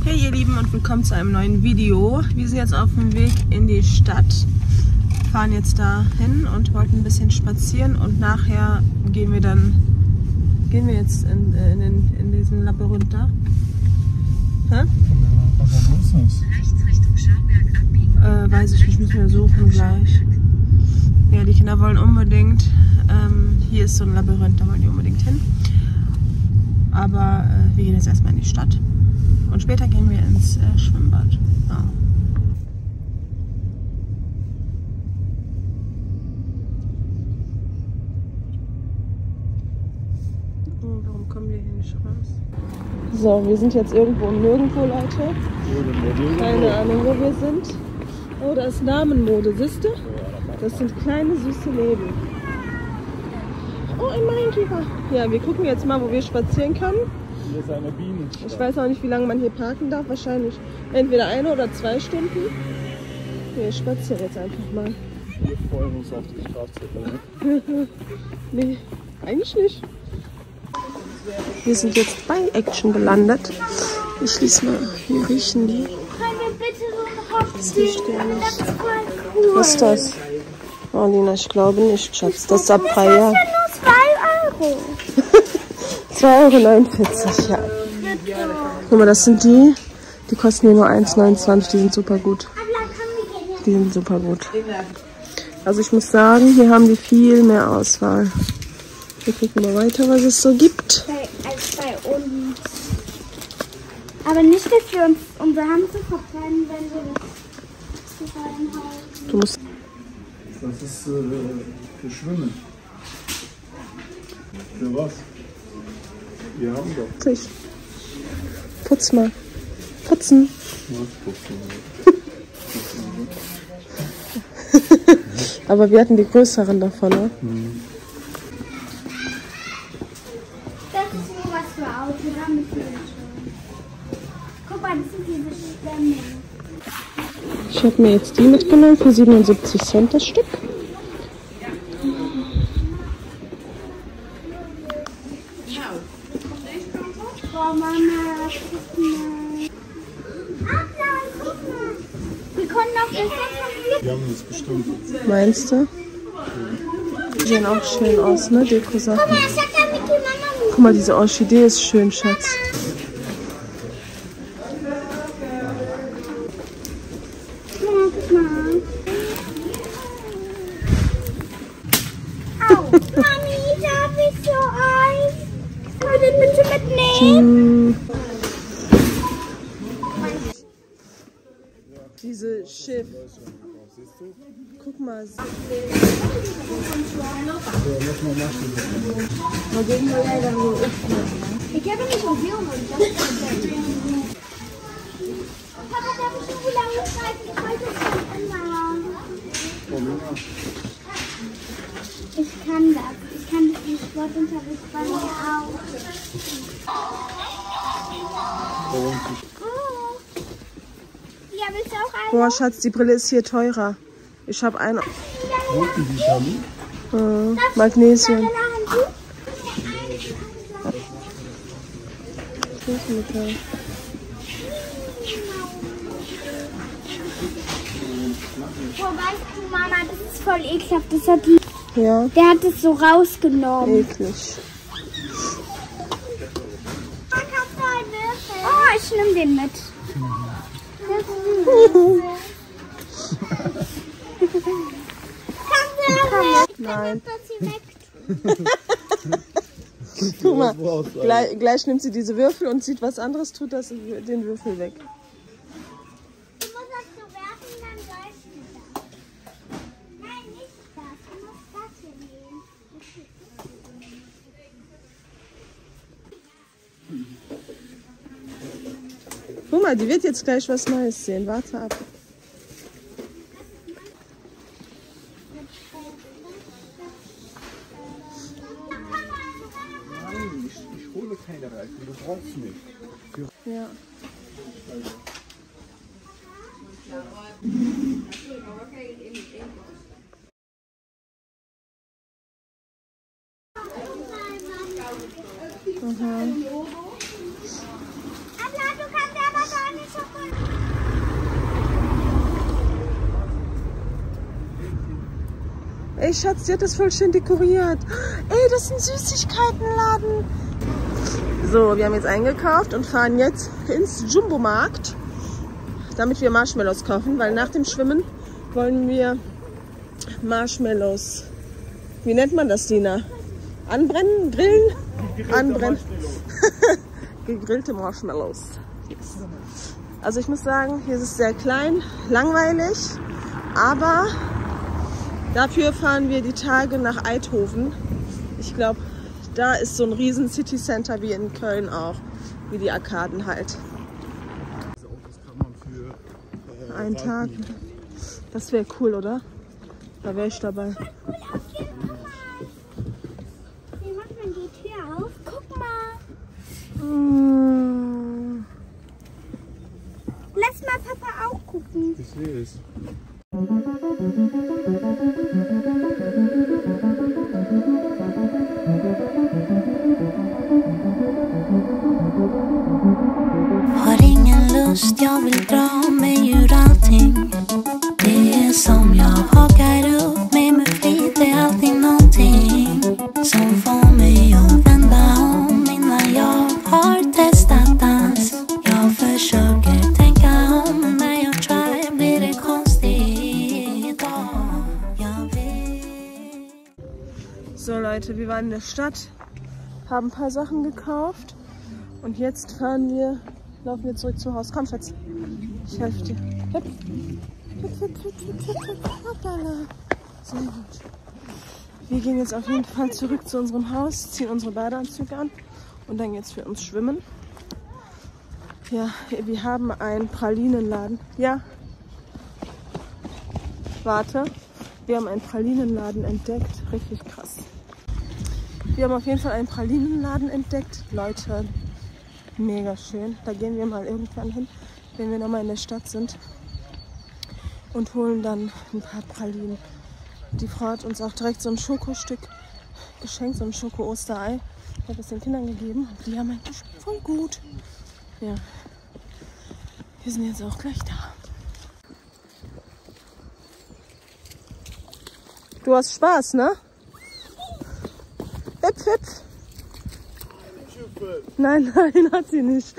Hey ihr Lieben und willkommen zu einem neuen Video. Wir sind jetzt auf dem Weg in die Stadt, fahren jetzt da hin und wollten ein bisschen spazieren und nachher gehen wir jetzt in diesen Labyrinth da. Hä? Weiß ich nicht, müssen wir suchen gleich. Ja, die Kinder wollen unbedingt, hier ist so ein Labyrinth, da wollen die unbedingt hin. Aber wir gehen jetzt erstmal in die Stadt. Und später gehen wir ins Schwimmbad. Ja. Oh, warum kommen wir hier nicht raus? So, wir sind jetzt irgendwo und nirgendwo, Leute. Keine Ahnung, wo wir sind. Oh, da ist Namenmode, siehst du? Das sind kleine, süße Läden. Oh, ein Marienkäfer. Ja, wir gucken jetzt mal, wo wir spazieren können. Hier ist eine Bienenstadt. Ich weiß auch nicht, wie lange man hier parken darf. Wahrscheinlich entweder 1 oder 2 Stunden. Wir spazieren jetzt einfach mal. Wir freuen uns auf die Strafzettel. Nee, eigentlich nicht. Wir sind jetzt bei Action gelandet. Ich lese mal, hier riechen die. Können wir bitte so ein Hauptspiel? Das ist voll cool. Was ist das? Oh, Lina, ich glaube nicht, Schatz. Das ist Abbrei, Das ja. ist ja nur 2 Euro. 2,49 €, ja. Guck mal, das sind die kosten hier nur 1,29 €, die sind super gut. Die sind super gut. Also ich muss sagen, hier haben die viel mehr Auswahl. Wir gucken mal weiter, was es so gibt. Als bei uns. Aber nicht, dass wir uns unsere Hand zu verbrennen, wenn wir das reinhalten. Du musst. Das ist für Schwimmen. Für was? Wir haben doch. Tisch. Putz mal. Putzen. Aber wir hatten die größeren davon, ne? Das ist nur was für Auto, damit wir schon. Guck mal, das sind diese Stämme. Ich habe mir jetzt die mitgenommen für 77 Cent das Stück. Boah, Mama, guck mal. Ablauf, guck mal. Wir können noch das Wir haben das bestimmt. Meinst du? Die sehen auch schön aus, ne? Deko-Sachen. Guck mal, das hat ja mit die Mama. Guck mal, diese Orchidee ist schön, Schatz. Guck mal. Au, Mami, darf ich so ein? Kann ich den bitte mitnehmen? Diese Schiff. Guck mal. Ich habe nicht Museum und das Papa, darf ich nur lange schreiben? Ich wollte es schon immer. Ich kann das. Ich kann das im Sportunterricht bei mir auch. Oh. Ja, willst du auch eine? Boah, Schatz, die Brille ist hier teurer. Ich habe eine. Magnesium. Oh, weißt du, Mama, das ist voll ekelhaft. Das hat die, Ja, der hat es so rausgenommen. eklig. Oh, ich nehme den mit. Nein. Das hier weg. Guck mal, gleich nimmt sie diese Würfel und sieht was anderes, tut das den Würfel weg. Du musst das so werfen, dann weißt du das. Nein, nicht das. Du musst das hier nehmen. Guck mal, die wird jetzt gleich was Neues sehen. Warte ab. Nein, ich hole keine Reifen, du brauchst nicht. Ja. Abla, du kannst aber gar nicht Ey, Schatz, die hat das voll schön dekoriert. Ey, das ist ein Süßigkeitenladen. So, wir haben jetzt eingekauft und fahren jetzt ins Jumbo-Markt, damit wir Marshmallows kaufen, weil nach dem Schwimmen wollen wir Marshmallows. Wie nennt man das, Dina? Anbrennen? Grillen? Anbrennen. Gegrillte Marshmallows. Yes. Also ich muss sagen, hier ist es sehr klein, langweilig, aber dafür fahren wir die Tage nach Eidhoven. Ich glaube, da ist so ein riesen City Center wie in Köln auch, wie die Arkaden halt. Das kann man für Ein Tag. Das wäre cool, oder? Da wäre ich dabei. Wie macht man die Tür auf? Guck mal. Lass mal Papa auch gucken. Ich sehe es. Har ingen lust, jag vill dra mig ur allting. Det är som jag hakar upp med flit. Det är alltid någonting som får mig att vända om innan jag har testat dans. Jag försöker tänka om när jag try blir det konstigt. Jag vill. So Leute, wir waren in der Stadt, haben ein paar Sachen gekauft und jetzt laufen wir zurück zu Hause. Komm Schatz, ich helfe dir. Hüpf. Hüpf, hüpf, hüpf, hüpf, hüpf, hüpf. Hoppala. Sehr gut. Wir gehen jetzt auf jeden Fall zurück zu unserem Haus, ziehen unsere Badeanzüge an und dann geht's für uns schwimmen. Ja, wir haben einen Pralinenladen. Ja. Warte. Wir haben einen Pralinenladen entdeckt. Richtig krass. Wir haben auf jeden Fall einen Pralinenladen entdeckt. Leute, mega schön. Da gehen wir mal irgendwann hin, wenn wir nochmal in der Stadt sind. Und holen dann ein paar Pralinen. Die Frau hat uns auch direkt so ein Schokostück geschenkt, so ein Schoko-Osterei. Ich habe es den Kindern gegeben. Die haben eigentlich voll gut. Ja. Wir sind jetzt auch gleich da. Du hast Spaß, ne? Hüpf, hüpf. Nein, nein, hat sie nicht.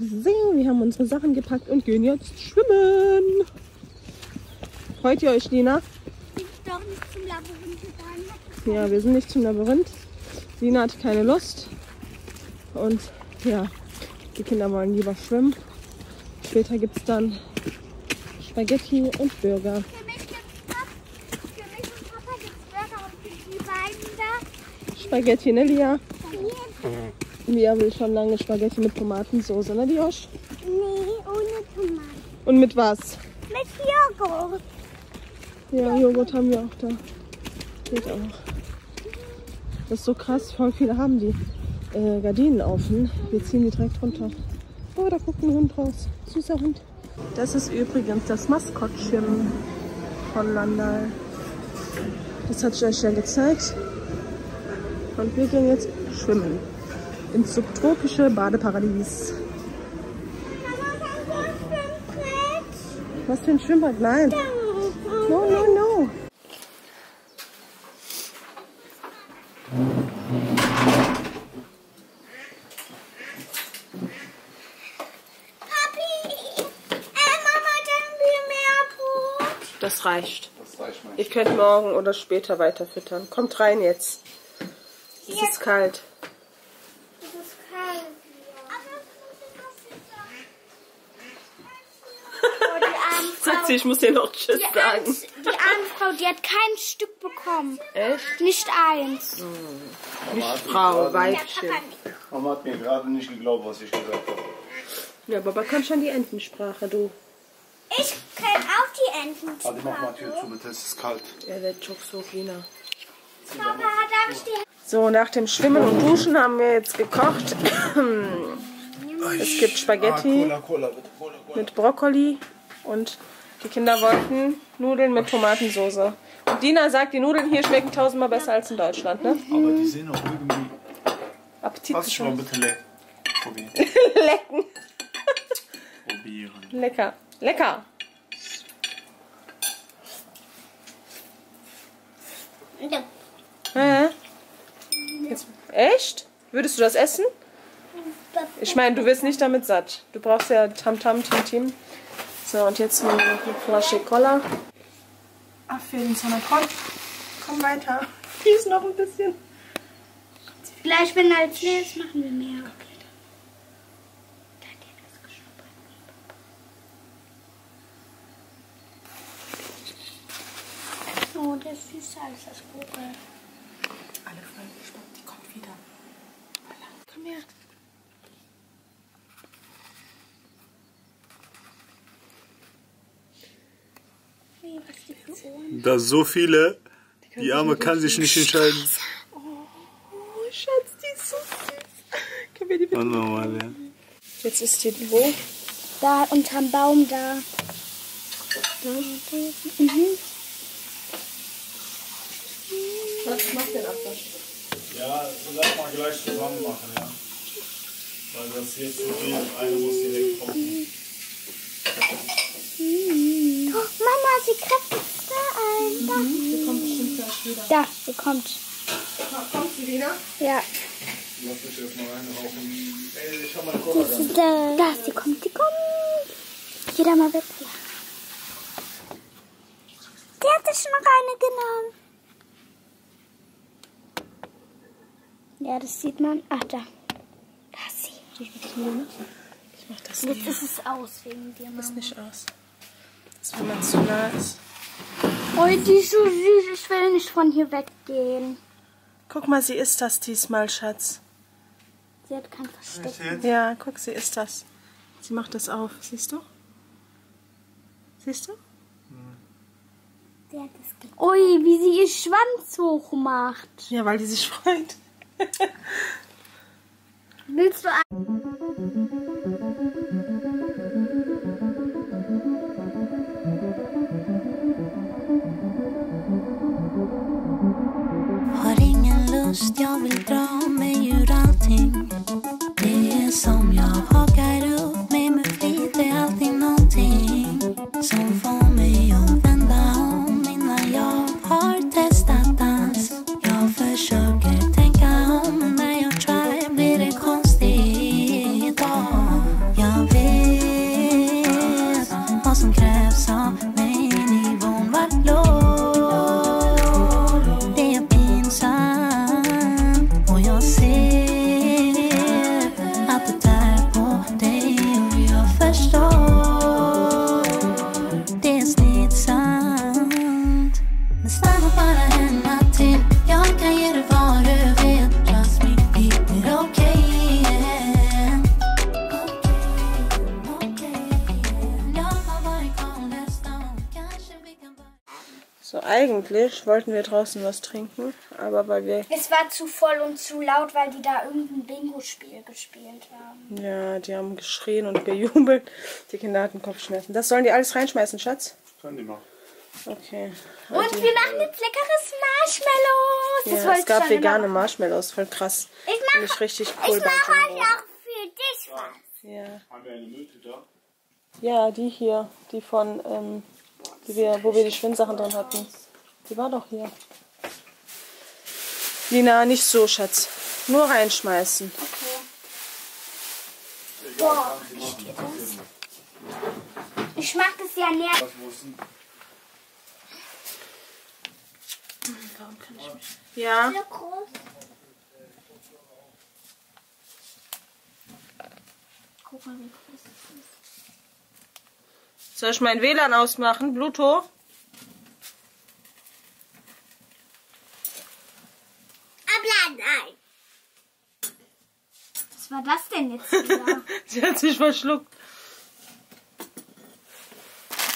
So, wir haben unsere Sachen gepackt und gehen jetzt schwimmen. Freut ihr euch, Dina? Ich bin doch nicht zum Labyrinth gegangen. Ja, wir sind nicht zum Labyrinth. Dina hat keine Lust. Und ja, die Kinder wollen lieber schwimmen. Später gibt es dann Spaghetti und Burger. Für mich und Papa gibt es Burger und für die beiden da. Spaghetti, ne, Lia? Lia will schon lange Spaghetti mit Tomatensauce, ne, Diosch? Nee, ohne Tomaten. Und mit was? Mit Joghurt. Ja, Joghurt haben wir auch da. Geht auch. Das ist so krass, voll viele haben die Gardinen offen. Wir ziehen die direkt runter. Oh, da guckt ein Hund raus. Süßer Hund. Das ist übrigens das Maskottchen von Landal. Das hatte ich euch ja gezeigt. Und wir gehen jetzt schwimmen ins subtropische Badeparadies. Was für ein Schwimmbad? Nein. No, no, no. Das reicht. Ich könnte morgen oder später weiter füttern. Kommt rein jetzt. Es ist kalt. Es ist kalt. Oh, die arme Frau. Sagt sie, ich muss dir noch Tschüss sagen. Die arme Frau, die hat kein Stück bekommen. Echt? Nicht eins. Nicht Frau, Weibchen. Mama hat mir gerade nicht geglaubt, was ich gesagt habe. Ja, Papa kann schon die Entensprache, du. Ich kenne auch die Entensprache. Warte, mach mal Tür zu, bitte, es ist kalt. Er wird so China. Papa, darf ich die... So, nach dem Schwimmen und Duschen haben wir jetzt gekocht. Es gibt Spaghetti Cola, bitte, Cola. mit Brokkoli und die Kinder wollten Nudeln mit Tomatensauce. Und Dina sagt, die Nudeln hier schmecken tausendmal besser als in Deutschland, ne? Aber die sind auch irgendwie... Appetit. Lass schon mal bitte probieren. Lecken. Probieren. Lecker. Lecker. Ja. Jetzt, echt? Würdest du das essen? Ich meine, du wirst nicht damit satt. Du brauchst ja Tamtam, Tim. So, und jetzt noch eine Flasche Cola. Ach, fehlen uns noch. Komm weiter. Hier ist noch ein bisschen. Vielleicht, wenn als nächstes machen wir mehr. Oh, das ist süßer als das Vogel. Alle voll gespannt, die kommt wieder. Komm her. Hey, was ist die für Ohren? Da so viele, die Arme kann sich nicht entscheiden. Oh, Schatz, die ist so süß. Können wir die bitte mal, ja. Jetzt ist die wo? Da, unterm Baum da. Was macht denn Abwasch? Ja, lass mal gleich zusammen machen, ja. Weil das hier zu viel, eine muss direkt kochen. Oh, Mama, sie kratzt da ein. Da. Sie kommt bestimmt gleich wieder. Da, sie kommt. Kommt sie wieder? Ja. Lass mich erstmal reinrauchen. Ey, ich hab meine Cola gar nicht. Da, sie kommt, sie kommt. Geh da mal weg. Der hat sich noch eine genommen. Ja, das sieht man. Ach, da. Da ist sie. Ich mach das Jetzt nicht. ist es aus wegen dir, Mama. Das nicht aus. Das ist, wenn man zu nah ist. Oh, die ist so süß. Ich will nicht von hier weggehen. Guck mal, sie isst das diesmal, Schatz. Sie hat kein Versteck. Ja, guck, sie isst das. Sie macht das auf. Siehst du? Siehst du? Ui, wie sie ihr Schwanz hoch macht. Ja, weil die sich freut. Willst du Har ingen lust, jag vill dra mig ur allting. Det är som jag hakar upp mig med flit. Det är alltid någonting som får mig att vända om innan jag har testat dans. Jag försöker tänka om, när jag try blir det konstigt. Jag vet vad som krävs av mig, nivån var låg. Det är pinsamt och jag ser att det tär på dig och jag förstår. Det är slitsamt, men stanna bara hemma till. Jag kan ge dig vad du vill. Trust me, det blir okej igen. Jag har varit kvar nästan. Kanske vi kan bara... So, eigentlich wollten wir draußen was trinken, aber weil wir... Es war zu voll und zu laut, weil die da irgendein Bingo-Spiel gespielt haben. Ja, die haben geschrien und gejubelt. Die Kinder hatten Kopfschmerzen. Das sollen die alles reinschmeißen, Schatz? Kann die machen. Okay. Und wir machen jetzt leckeres Marshmallows. Das Ja, wollte es gab ich schon vegane immer. Marshmallows, voll krass. Finde ich richtig Ich cool bei mache Jumbo. heute auch für dich was. Ja. Haben wir eine Mülte da? Ja, die hier, die von, wo wir die Schwimmsachen drin hatten. Die war doch hier. Lina, nicht so, Schatz. Nur reinschmeißen. Boah, ich mag das ja näher. Was wussten? Warum kann ich mich... Ja. So groß. Guck mal, wie groß das ist. Soll ich mein WLAN ausmachen? Bluetooth? Nein. Was war das denn jetzt wieder? Sie hat sich verschluckt.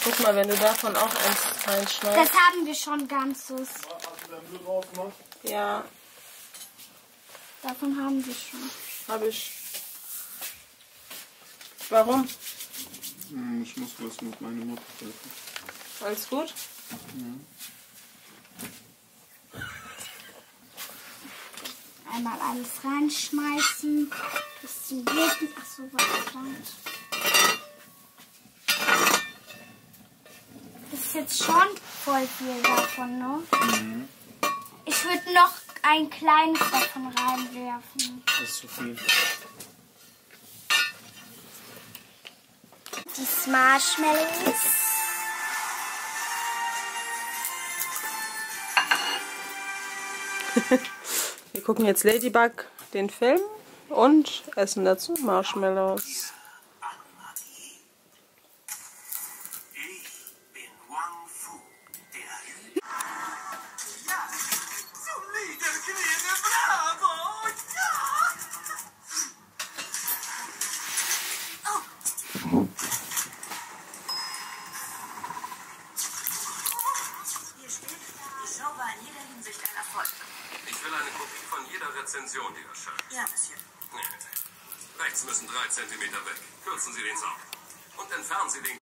Guck mal, wenn du davon auch eins reinschneidest. Das haben wir schon ganzes. Hast du dein Blut drauf gemacht? Ja, Davon haben wir schon. habe ich. Warum? Ich muss was mit meiner Mutter helfen. Alles gut? Einmal alles reinschmeißen. Bis zum Gluten. Achso, was stand. Das ist jetzt schon voll viel davon, ne? Ich würde noch ein kleines davon reinwerfen. Das ist zu viel. Die Marshmallows. Wir gucken jetzt Ladybug den Film und essen dazu Marshmallows. Ich bin Wang Fu, der Hüter. Ja, zum Niederknien, bravo, ja! Hier steht, die Show war in jeder Hinsicht ein Erfolg. Ich will eine Kopie von jeder Rezension, die erscheint. Ja, Monsieur. Nee. Rechts müssen 3 Zentimeter weg. Kürzen Sie den Saum. Und entfernen Sie den